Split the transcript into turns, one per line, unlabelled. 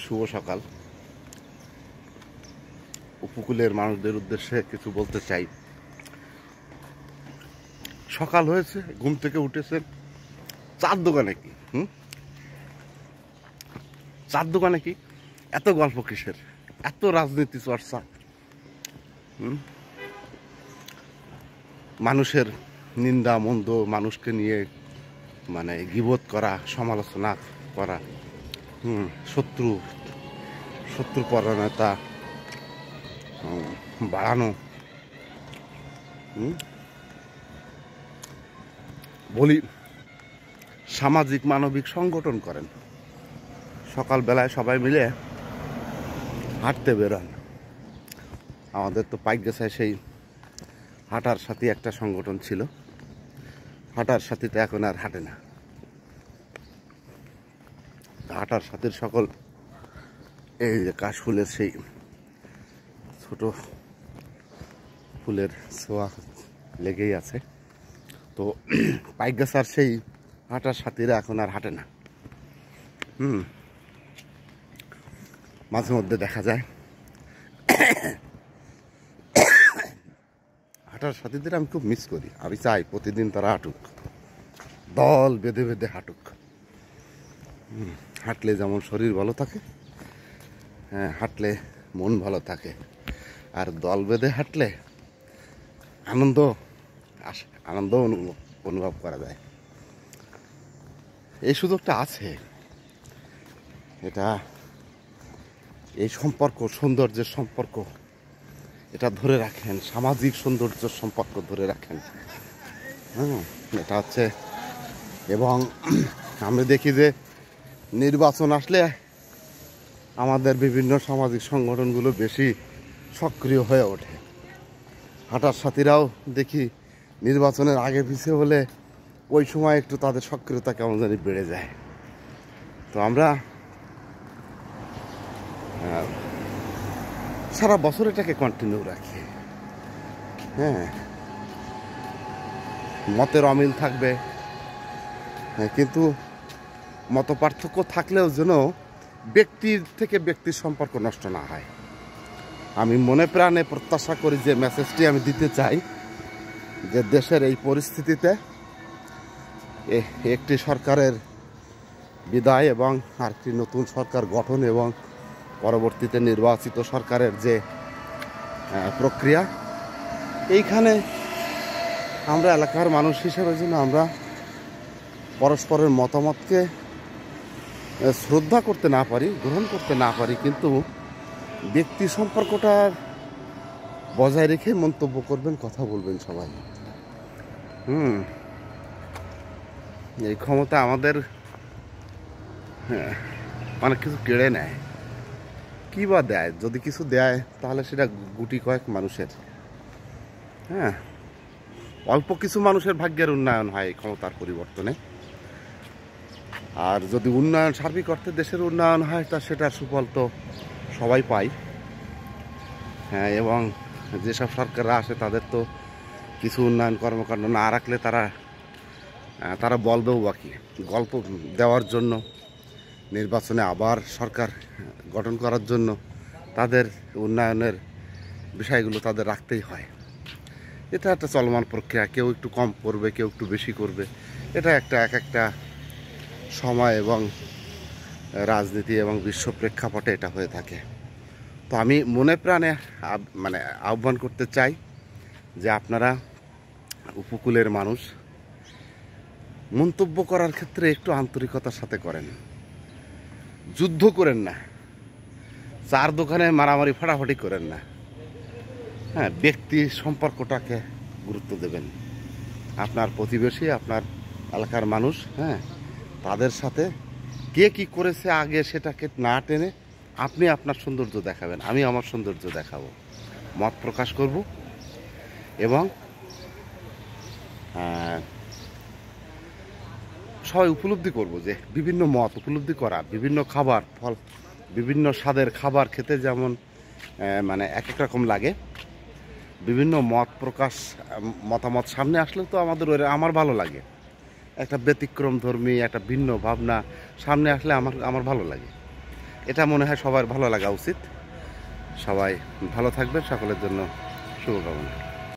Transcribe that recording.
শুভ সকাল। উপকূলের মানুষদের উদ্দেশ্যে কিছু বলতে চাই। সকাল হয়েছে, ঘুম থেকে উঠেছেন, চার দোকানে কি চার দোকানে কি এত গল্প কিসের, এত রাজনীতি চর্চা, মানুষের নিন্দা মন্দ, মানুষকে নিয়ে মানে গীবত করা, সমালোচনা করা, শত্রু পরায়ণতা বাড়ানো। বলি সামাজিক মানবিক সংগঠন করেন, সকালবেলায় সবাই মিলে হাঁটতে বেরোন। আমাদের তো পাইকগাছায় সেই হাঁটার সাথী একটা সংগঠন ছিল, হাঁটার সাথীটা এখন আর হাঁটে না। হাঁটার সাথীর সকল এই যে কাশফুলের সেই ছোট ফুলের ছোঁয়া লেগেই আছে। তো পাইকগাছার সেই হাঁটার সাথীরা এখন আর হাঁটে না। মাঝে মধ্যে দেখা যায় হাঁটার সাথীদের আমি খুব মিস করি। আমি চাই প্রতিদিন তারা হাঁটুক, দল বেঁধে বেঁধে হাঁটুক। হাঁটলে যেমন শরীর ভালো থাকে, হ্যাঁ, হাঁটলে মন ভালো থাকে। আর দল বেঁধে হাঁটলে আনন্দ আসে, আনন্দ অনুভব করা যায়। এই সুযোগটা আছে। এটা এই সম্পর্ক, সৌন্দর্যের সম্পর্ক, এটা ধরে রাখেন, সামাজিক সৌন্দর্যের সম্পর্ক ধরে রাখেন। এটা হচ্ছে, এবং আমি দেখি যে নির্বাচন আসলে আমাদের বিভিন্ন সামাজিক সংগঠনগুলো বেশি সক্রিয় হয়ে ওঠে। হাঁটার সাথীরাও দেখি নির্বাচনের আগে পিছিয়ে হলে ওই সময় একটু তাদের সক্রিয়তা কেমন জানি বেড়ে যায়। তো আমরা সারা বছর এটাকে কন্টিনিউ রাখি। হ্যাঁ, মতের অমিল থাকবে, কিন্তু মত পার্থক্য থাকলেও যেন ব্যক্তির থেকে ব্যক্তির সম্পর্ক নষ্ট না হয়। আমি মনে প্রাণে প্রত্যাশা করি যে মেসেজটি আমি দিতে চাই, যে দেশের এই পরিস্থিতিতে একটি সরকারের বিদায় এবং আরেকটি নতুন সরকার গঠন এবং পরবর্তীতে নির্বাচিত সরকারের যে প্রক্রিয়া, এইখানে আমরা এলাকার মানুষ হিসেবে যেন আমরা পরস্পরের মতামতকে শ্রদ্ধা করতে না পারি, গ্রহণ করতে না পারি, কিন্তু ব্যক্তি সম্পর্কটা বজায় রেখে মন্তব্য করবেন, কথা বলবেন সবাই। এই ক্ষমতা আমাদের অনেক কিছু কেড়ে নেয়। কি বা দেয়? যদি কিছু দেয় তাহলে সেটা গুটি কয়েক মানুষের। হ্যাঁ, অল্প কিছু মানুষের ভাগ্যের উন্নয়ন হয় এই ক্ষমতার পরিবর্তনে। আর যদি উন্নয়ন, সার্বিক অর্থে দেশের উন্নয়ন হয়, তা সেটার সুফল তো সবাই পায়। হ্যাঁ, এবং যেসব সরকাররা আসে তাদের তো কিছু উন্নয়ন কর্মকাণ্ড না রাখলে তারা বলবেও বাকি। গল্প দেওয়ার জন্য, নির্বাচনে আবার সরকার গঠন করার জন্য তাদের উন্নয়নের বিষয়গুলো তাদের রাখতেই হয়। এটা একটা চলমান প্রক্রিয়া। কেউ একটু কম করবে, কেউ একটু বেশি করবে। এটা এক একটা সময় এবং রাজনীতি এবং বিশ্ব প্রেক্ষাপটে এটা হয়ে থাকে। তো আমি মনে প্রাণে আহ্বান করতে চাই যে আপনারা উপকূলের মানুষ, মন্তব্য করার ক্ষেত্রে একটু আন্তরিকতার সাথে করেন, যুদ্ধ করেন না, চার দোকানে মারামারি ফাটাফাটি করেন না। হ্যাঁ, ব্যক্তি সম্পর্কটাকে গুরুত্ব দেবেন। আপনার প্রতিবেশী, আপনার এলাকার মানুষ, হ্যাঁ, তাদের সাথে কে কি করেছে আগে সেটাকে না টেনে আপনি আপনার সৌন্দর্য দেখাবেন, আমি আমার সৌন্দর্য দেখাবো, মত প্রকাশ করব। এবং সবাই উপলব্ধি করব যে বিভিন্ন মত উপলব্ধি করা, বিভিন্ন খাবার, ফল, বিভিন্ন স্বাদের খাবার খেতে যেমন এক এক রকম লাগে, বিভিন্ন মত প্রকাশ, মতামত সামনে আসলে তো আমার ভালো লাগে। একটা ব্যতিক্রম ধর্মী, একটা ভিন্ন ভাবনা সামনে আসলে আমার ভালো লাগে। এটা মনে হয় সবার ভালো লাগা উচিত। সবাই ভালো থাকবেন, সকলের জন্য শুভকামনা।